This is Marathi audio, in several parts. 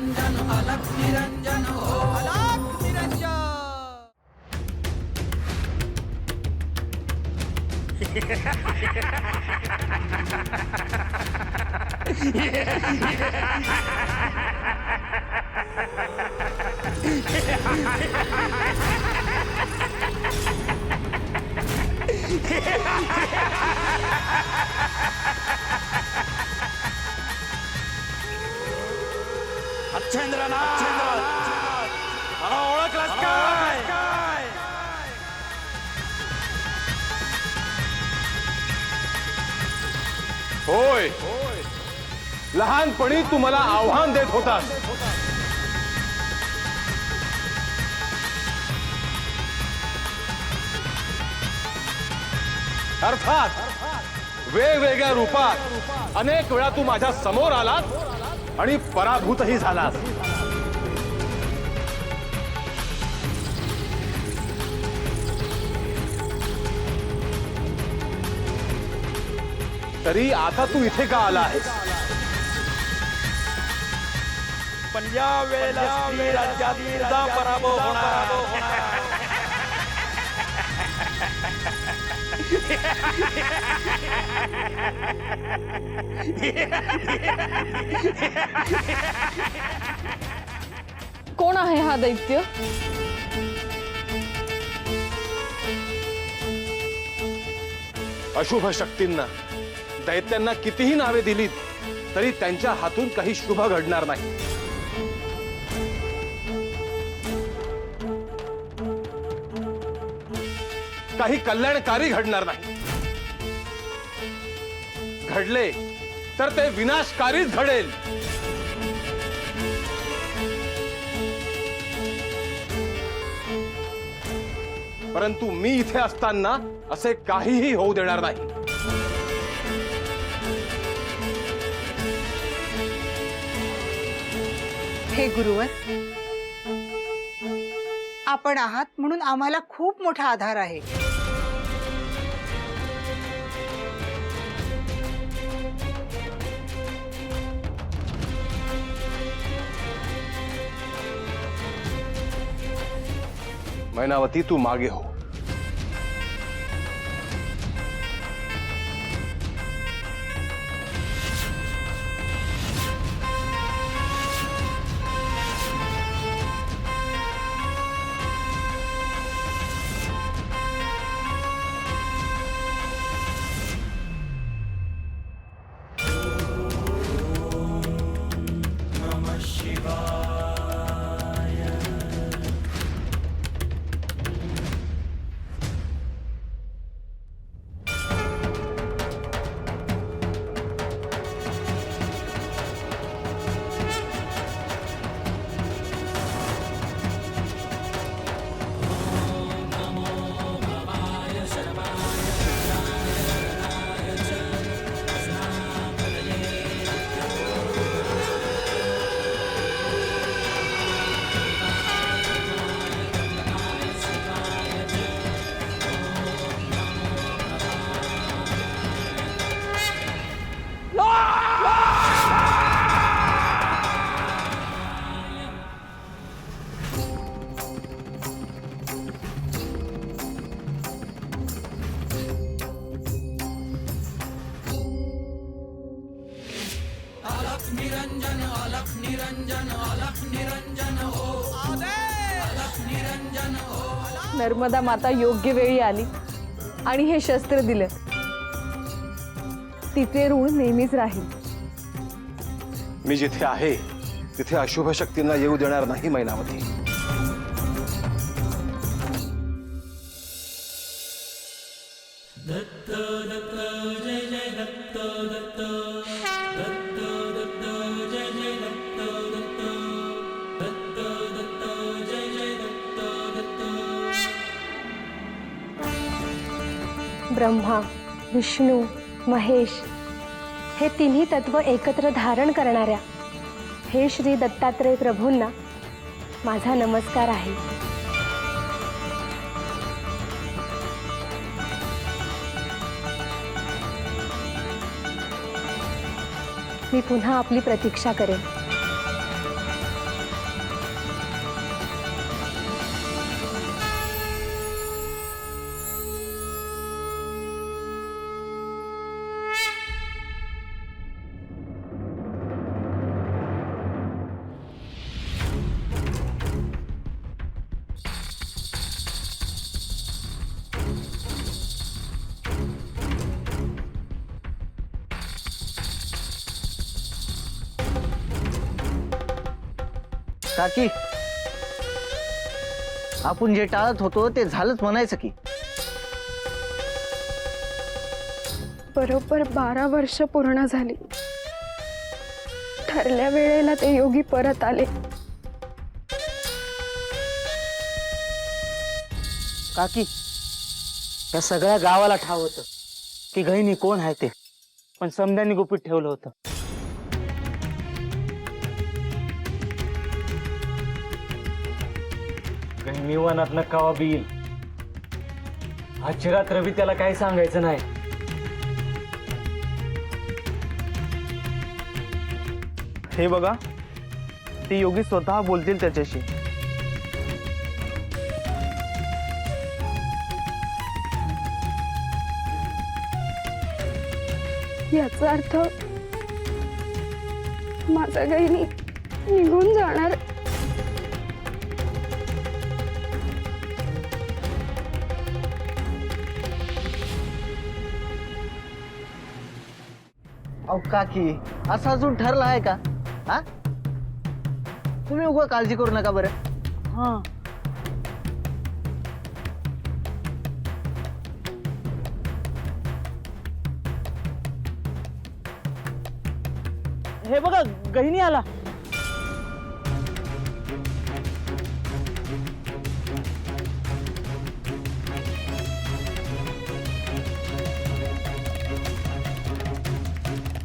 निरंजन अलख निरंजन हो अलख निरंजन। अच्छेंद्रनाथ, मला ओळखलंस काय? होय, लहानपणी तू मला आव्हान देत होतास. अर्थात वेगवेगळ्या रूपात अनेक वेळा तू माझ्या समोर आलास आणि पराभूतही झालास. तरी आता तू इथे का आला आहेस? पण या वेळेला स्त्री राज्यात तुझा पराभव होणार. कोण आहे हा दैत्य? अशुभ शक्तींना, दैत्यांना कितीही नावे दिलीत तरी त्यांच्या हातून काही शुभ घडणार नाही. काही कल्याणकारी घडणार नाही. घडले तर ते विनाशकारीच घडेल. परंतु मी इथे असताना असे काहीही होऊ देणार नाही. हे गुरुवर, आपण आहात म्हणून आम्हाला खूप मोठा आधार आहे. मैनावती, तू मागे हो. निरंजन अलख निरंजन अलख निरंजन हो अलख निरंजन हो। नर्मदा माता योग्य वेळी आली आणि हे शस्त्र दिले. तिचे ऋण नेहमीच राहील. मी जिथे आहे तिथे अशुभ शक्तींना येऊ देणार नाही मैनावती. दत्त दत्त जय जय दत्त दत्त दत्त दत्त जय जय दत्त दत्त दत्त दत्त जय जय दत्त दत्त। ब्रह्मा, विष्णू, महेश हे तिन्ही तत्व एकत्र धारण करणाऱ्या हे श्री दत्तात्रय प्रभूंना माझा नमस्कार आहे. मी पुन्हा आपली प्रतीक्षा करेन. काकी, आपण जे टाळत होतो ते झालंच म्हणायचं की. बरोबर 12 वर्ष पूर्ण झाली. ठरल्या वेळेला ते योगी परत आले. काकी, त्या सगळ्या गावाला ठाव होतं की गहिनी कोण आहे ते, पण समद्यांनी गुपित ठेवलं होतं. गहिनी वनात कवा बी येईल. आजची रात्र बी त्याला काही सांगायचं नाही. हे बघा, ती योगी स्वतः बोलतील त्याच्याशी. याचा अर्थ माझा गहिनी निघून जाणार. अहो काकी, असं अजून ठरलं आहे का? हा, तुम्ही उगा काळजी करू नका बरं. हा, हे बघा गहिनी आला.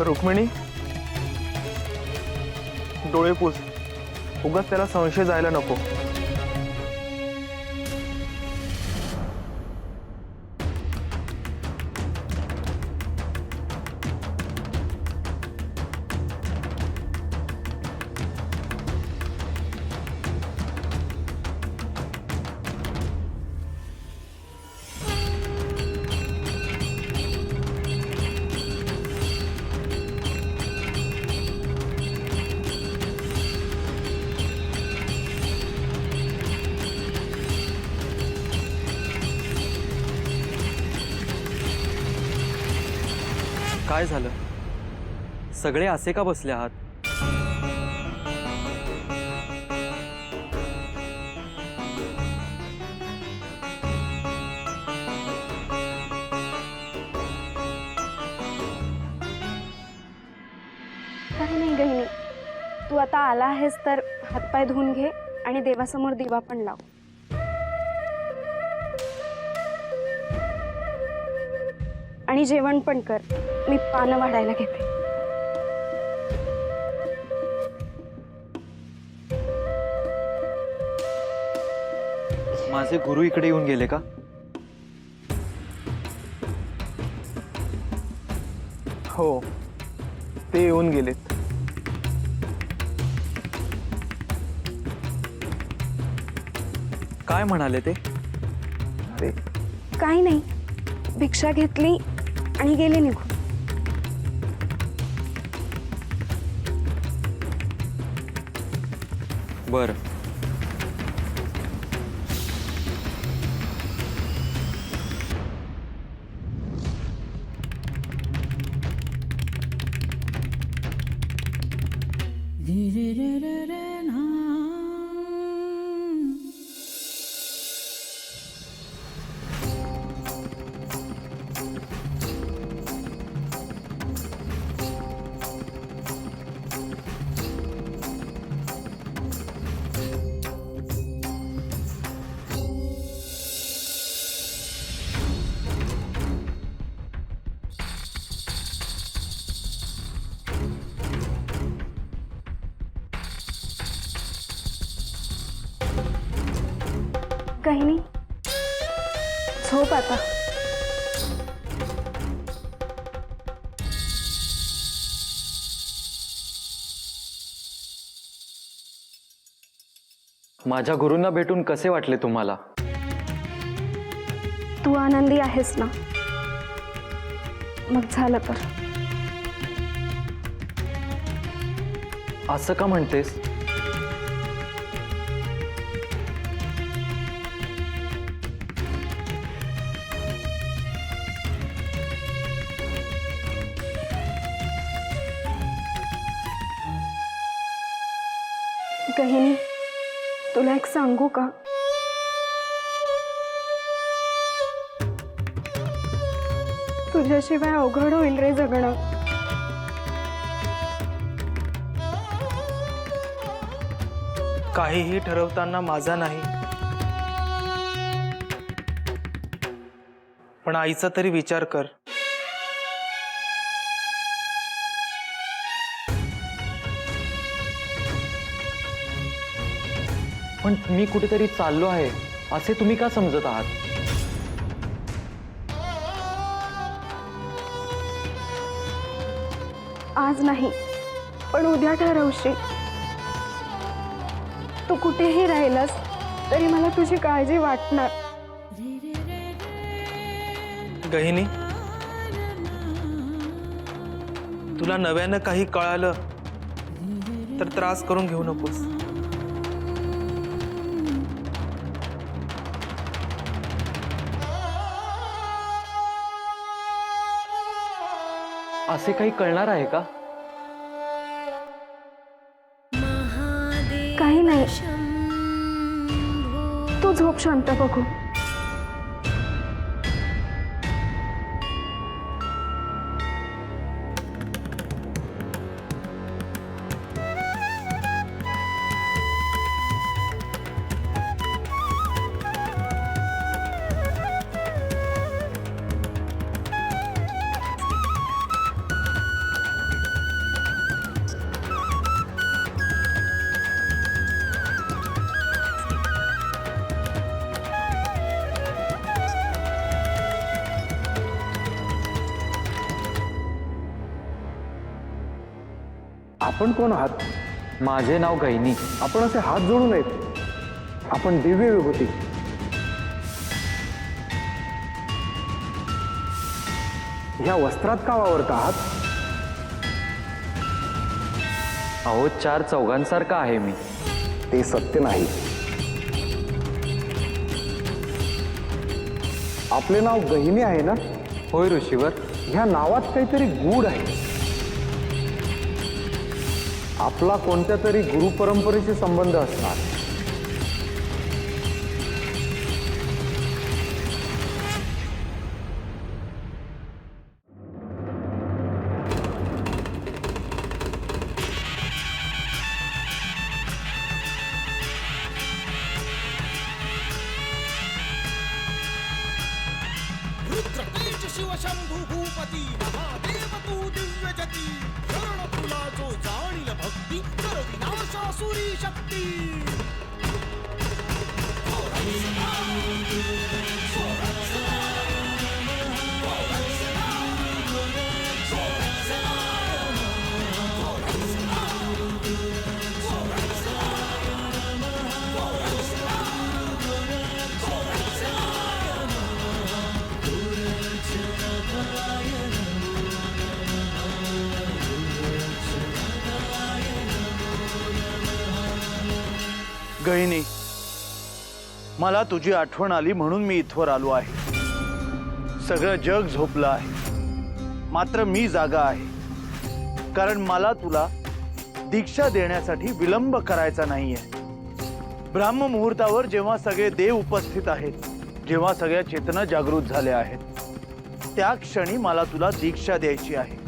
रुक्मिणी, डोळे पुस. उगाच त्याला संशय जायला नको. काय झालं? सगळे असे का बसले आहात? काही नाही गहिनी, तू आता आला आहेस तर हातपाय धुवून घे आणि देवासमोर दिवा पण लाव. आणि जेवण पण कर. मी पानं वाढायला घेते. माझे गुरु इकडे येऊन गेले का? हो, ते येऊन गेलेत. काय म्हणाले ते? काही नाही, भिक्षा घेतली आणि गेले निघून. बरं. काही नाही, झोप आता. माझ्या गुरूंना भेटून कसे वाटले तुम्हाला? तू आनंदी आहेस ना? मग झालं तर. असं का म्हणतेस? गहिनी, तुला एक सांगू का? तुझ्याशिवाय अवघड होईल रे जगणं. काहीही ठरवताना माझा नाही, पण आईचा तरी विचार कर. पण मी कुठेतरी चाललो आहे असे तुम्ही का समजत आहात? आज नाही, पण उद्या ठरवशील. तू कुठेही राहिलास तरी मला तुझी काळजी वाटणार. गहिनी, तुला नव्यानं काही कळालं तर त्रास करून घेऊ नकोस. असे काही कळणार आहे का? काही नाही, तू झोप शांत. बघू. आपण कोण आहात? माझे नाव गैनी. आपण असे हात जोडू नयेत. आपण दिव्य विभूती. ह्या वस्त्रात का वावरत आहात? अहो, 4 चौघांसारखा आहे मी. ते सत्य नाही. आपले नाव गहिनी आहे ना? होय ऋषीवर. ह्या नावात काहीतरी गूढ आहे. आपला कोणत्या तरी गुरु परंपरेशी संबंध असणार. शिवशंभू भूपती महादेव तू दिव्य जती शरण तुला जो जाणील भक्ती कर विनाशासुरी शक्ती. गहिनी, मला तुझी आठवण आली म्हणून मी इथवर आलो आहे. सगळं जग झोपलं आहे, मात्र मी जागा आहे. कारण मला तुला दीक्षा देण्यासाठी विलंब करायचा नाहीये. ब्राह्म मुहूर्तावर जेव्हा सगळे देव उपस्थित आहेत, जेव्हा सगळ्या चेतना जागृत झाल्या आहेत, त्या क्षणी मला तुला दीक्षा द्यायची आहे.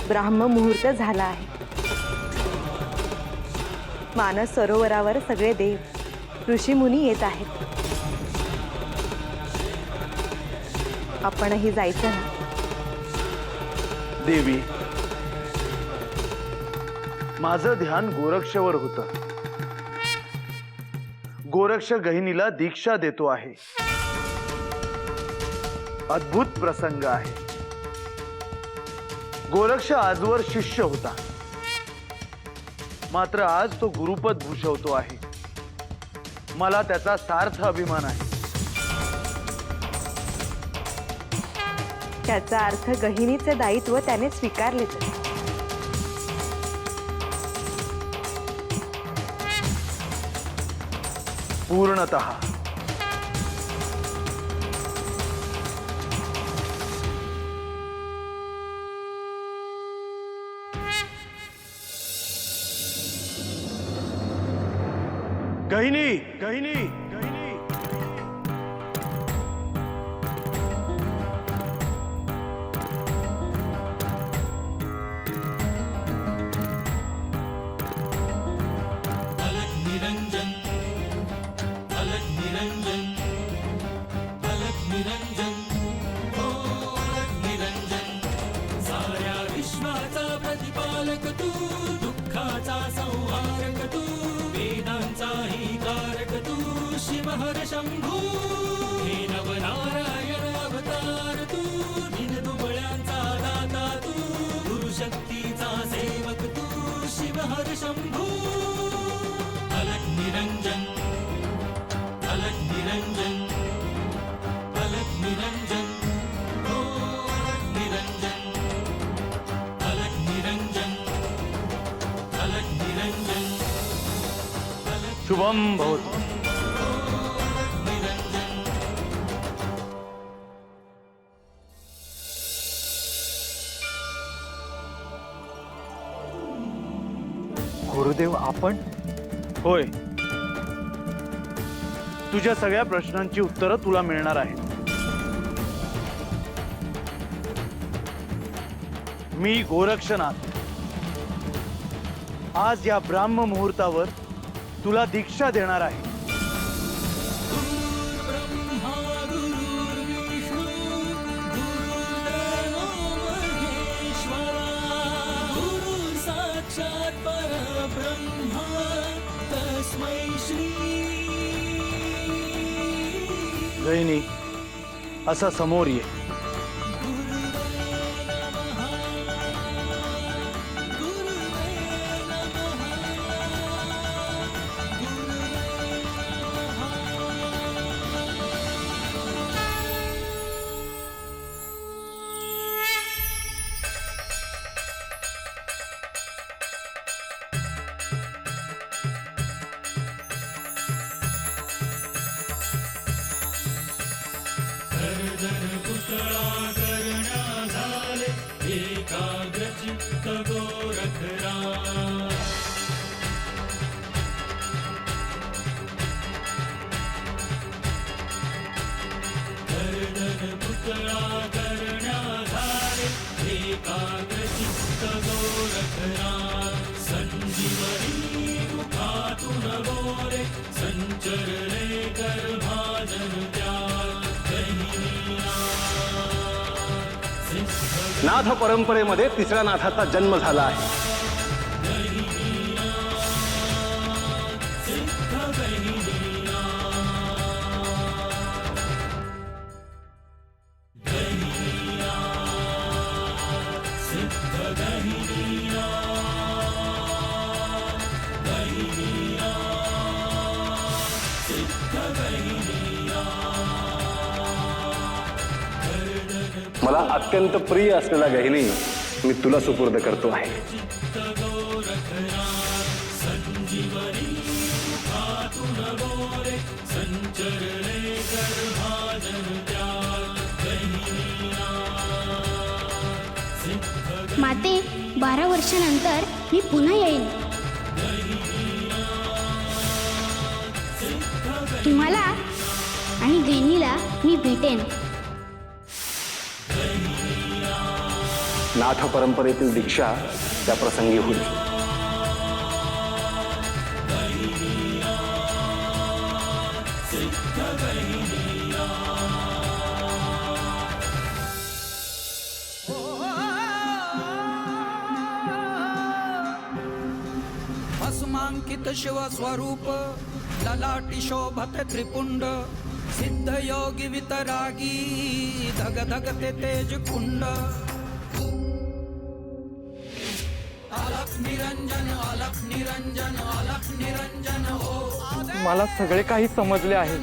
ब्राह्म मुहूर्त झाला आहे. मानस सरोवरावर सगळे देव ऋषी मुनी येत आहेत. आपणही जायचं ना? देवी, माझं ध्यान गोरक्षवर होतं. गोरक्ष गहिनीला दीक्षा देतो आहे. अद्भुत प्रसंग आहे. गोरक्ष आजवर शिष्य होता, मात्र आज तो गुरुपद भूषवतो आहे. मला त्याचा सार्थ अभिमान आहे. त्याचा अर्थ गहिनीचे दायित्व त्याने स्वीकारलेच. पूर्णतः. गहिनी गहिनी गहिनी अलग निरंजन अलग निरंजन अलग निरंजन हो अलग निरंजन साऱ्या विश्वाचा प्रतिपालक तू दुःखाचा संहारक तू वेदांचाही कारक तू शिवहर शंभू हे नवनारायण अवतार तू दिनदुबळ्यांचा दाता तू गुरुशक्तीचा सेवक तू शिवहर शंभू अलग निरंजन अलग निरंजन अलग निरंजन हो अलग निरंजन अलग निरंजन अलग निरंजन शुभम भवतु. गुरुदेव आपण होय, तुझ्या सगळ्या प्रश्नांची उत्तरं तुला मिळणार आहेत. मी गोरक्षनाथ आज या ब्राह्म मुहूर्तावर तुला दीक्षा देणार आहे. ब्रह्मा गुरुर्विष्णू गुरुर्देवो महेश्वरा गुरुः साक्षात् परब्रह्मा तस्मै श्री गहिनी असा समोर ये. पुतळा करण्या झाले एकाग्रचित्त गोरखरा गर्दन पुतळा करण्या झाले एकाग्रचित्त गोरखरा संजीवनी मुखातून बोरे संचरले गर्भाजन त्या नाथ परंपरेमध्ये तिसऱ्या नाथाचा जन्म झाला आहे. मला अत्यंत प्रिय असलेला गहिनी मी तुला सुपूर्द करतो आहे. माते 12 वर्षानंतर मी पुन्हा येईन. तुम्हाला आणि गहिनीला मी भेटेन. नाथ परंपरेतील दीक्षा त्या प्रसंगी होईल. भस्मांकित शिव स्वरूप ललाटी शोभत त्रिपुंड सिद्ध योगी वितरागी धग धगते तेज कुंड अलख निरंजन अलख निरंजन अलख निरंजन हो मला सगळे काही समजले आहे.